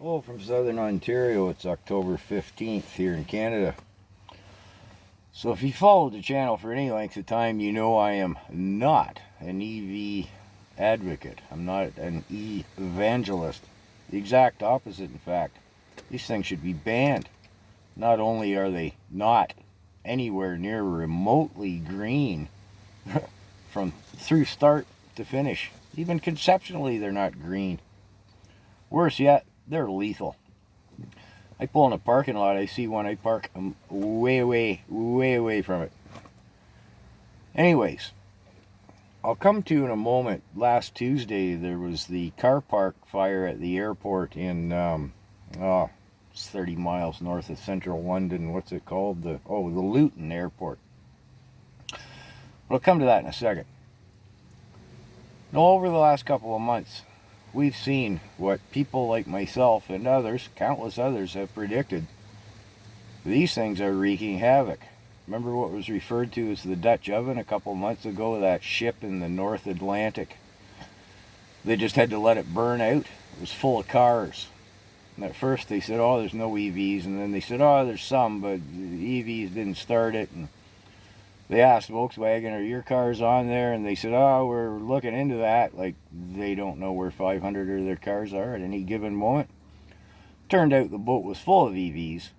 Hello from Southern Ontario. It's October 15th here in Canada. So if you followed the channel for any length of time, you know I am not an EV advocate. I'm not an evangelist. The exact opposite, in fact. These things should be banned. Not only are they not anywhere near remotely green from through start to finish, even conceptually they're not green. Worse yet, they're lethal. I pull in a parking lot, I see one, I park way away from it. Anyways, I'll come to in a moment. Last Tuesday, there was the car park fire at the airport in, it's 30 miles north of central London. What's it called? The Luton Airport. I'll come to that in a second. Now, over the last couple of months, we've seen what people like myself and others, countless others, have predicted. These things are wreaking havoc. Remember what was referred to as the Dutch oven a couple months ago, that ship in the North Atlantic? They just had to let it burn out. It was full of cars. And at first they said, oh, there's no EVs. And then they said, oh, there's some, but the EVs didn't start it. And they asked Volkswagen, are your cars on there? And they said, oh, we're looking into that. Like, they don't know where 500 of their cars are at any given moment. Turned out the boat was full of EVs.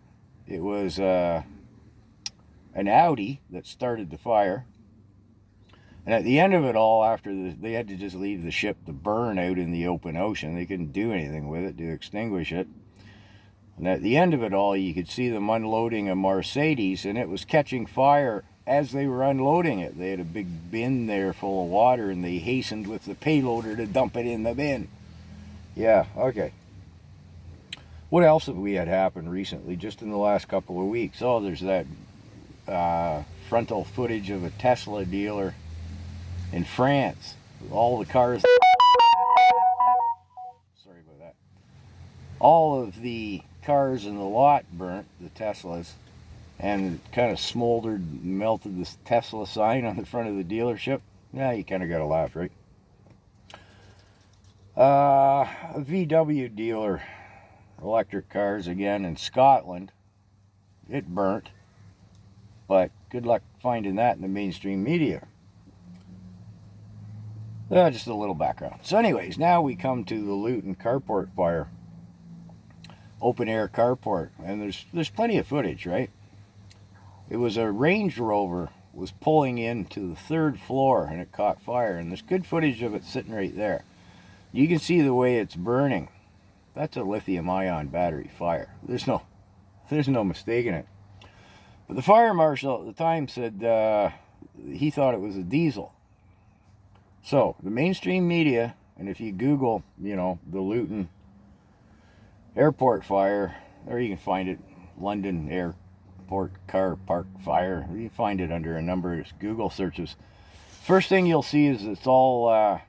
It was an Audi that started the fire. And at the end of it all, they had to just leave the ship to burn out in the open ocean. They couldn't do anything with it to extinguish it. And at the end of it all, you could see them unloading a Mercedes, and it was catching fire as they were unloading it. They had a big bin there full of water, and they hastened with the payloader to dump it in the bin. Yeah, okay. What else have we had happen recently, just in the last couple of weeks? Oh, there's that frontal footage of a Tesla dealer in France. All the cars... Sorry about that. All of the cars in the lot burnt, the Teslas, and kind of smoldered, melted this Tesla sign on the front of the dealership. Yeah, you kind of got to laugh, right? A VW dealer, electric cars again in Scotland. It burnt, but good luck finding that in the mainstream media. Just a little background. So anyways, now we come to the Luton carport fire. Open air carport, and there's plenty of footage, right? It was a Range Rover was pulling into the third floor, and it caught fire, and there's good footage of it sitting right there. You can see the way it's burning. That's a lithium-ion battery fire. There's no mistaking it. But the fire marshal at the time said he thought it was a diesel. So the mainstream media, and if you Google, the Luton Airport fire, or you can find it, London Airport car park fire. You can find it under a number of Google searches. First thing you'll see is it's all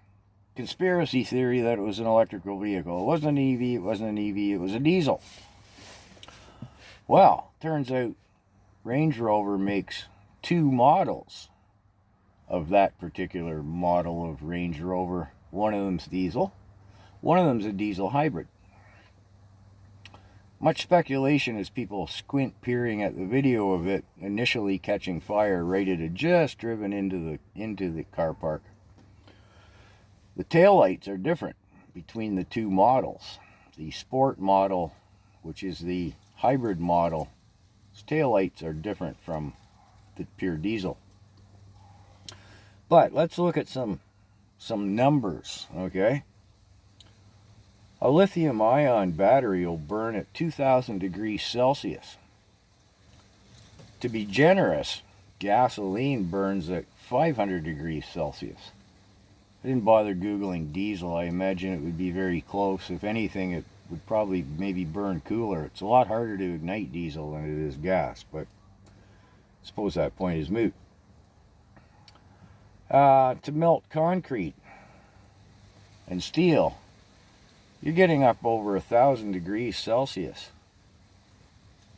conspiracy theory that it was an electrical vehicle. It wasn't an EV, it wasn't an EV, it was a diesel. Well, turns out Range Rover makes two models of that particular model of Range Rover. One of them's diesel, one of them's a diesel hybrid. Much speculation as people squint peering at the video of it initially catching fire right it had just driven into the car park. The taillights are different between the two models. The sport model, which is the hybrid model, its taillights are different from the pure diesel. But let's look at some numbers, okay? A lithium-ion battery will burn at 2,000 degrees Celsius. To be generous, gasoline burns at 500 degrees Celsius. I didn't bother Googling diesel. I imagine it would be very close. If anything, it would probably maybe burn cooler. It's a lot harder to ignite diesel than it is gas, but I suppose that point is moot. To melt concrete and steel, you're getting up over 1,000 degrees Celsius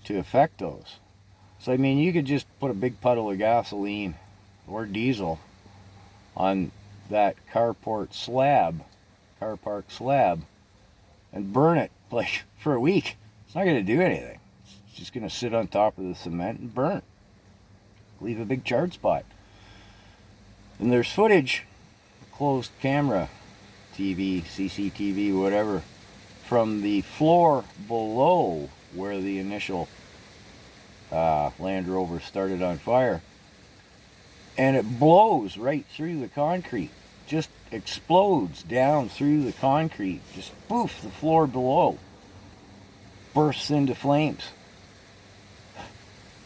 to affect those. So, I mean, you could just put a big puddle of gasoline or diesel on that car park slab, and burn it like for a week. It's not going to do anything. It's just going to sit on top of the cement and burn. Leave a big charred spot. And there's footage, closed camera, TV, CCTV, whatever, from the floor below where the initial Land Rover started on fire. And it blows right through the concrete. Just explodes down through the concrete. Just poof, the floor below bursts into flames.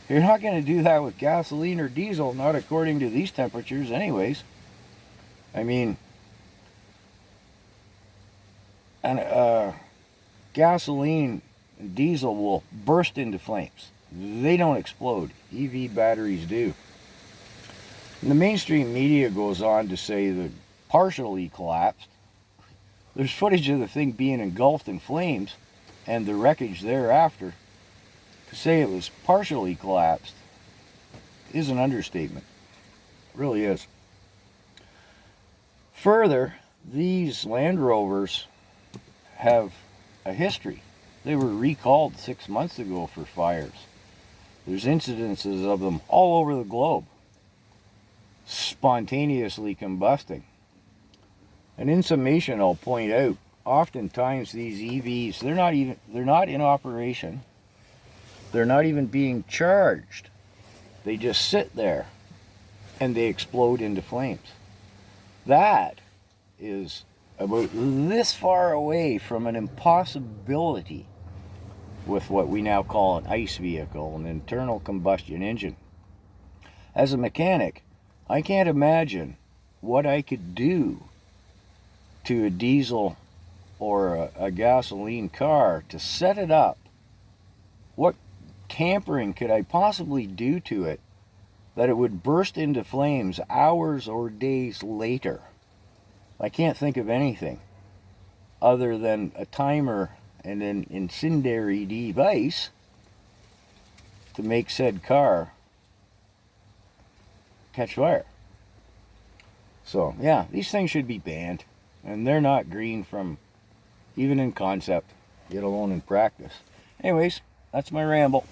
You're not going to do that with gasoline or diesel, not according to these temperatures anyways. I mean, and gasoline and diesel will burst into flames. They don't explode. EV batteries do. And the mainstream media goes on to say that partially collapsed. There's footage of the thing being engulfed in flames and the wreckage thereafter. To say it was partially collapsed is an understatement. It really is. Further, these Land Rovers have a history. They were recalled 6 months ago for fires. There's incidences of them all over the globe, spontaneously combusting. And in summation, I'll point out, oftentimes these EVs, they're not in operation. They're not even being charged. They just sit there and they explode into flames. That is about this far away from an impossibility with what we now call an ICE vehicle, an internal combustion engine. As a mechanic, I can't imagine what I could do to a diesel or a gasoline car to set it up. What tampering could I possibly do to it that it would burst into flames hours or days later? I can't think of anything other than a timer and an incendiary device to make said car catch fire. So yeah, these things should be banned, and they're not green from even in concept, let alone in practice. Anyways, that's my ramble.